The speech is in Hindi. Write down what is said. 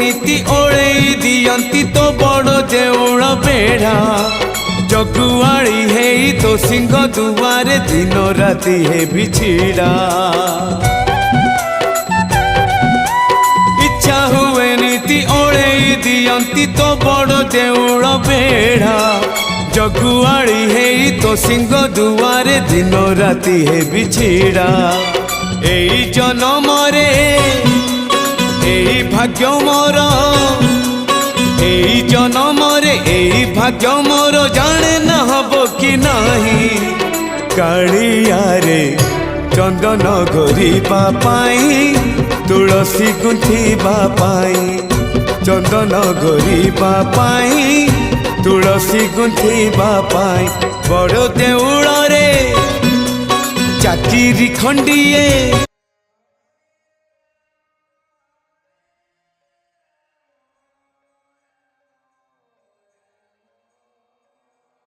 नीति ओळेई दियंती तो बड़ देउळ बेढ़ा जगुआड़ी है तो सिंह दुआरे दिन राति है बिछिड़ा इच्छा हुए नीति ओळेई दियंती तो बड़ देउळ बेढ़ा जगुआड़ी है तो सिंह दुआरे दिन राति है बिछिड़ा एई जन्म रे एई भाग्य मोर एई जन्म रे एई भाग्य मोर जाने न हबो कि नाही कालिया रे चंदन घोरिबा पाई तुलसी गुंथिबा पाई चंदन घोरिबा पाई तुलसी गुंथिबा पाई बड़ देउळ रे चाकिरी खंडिए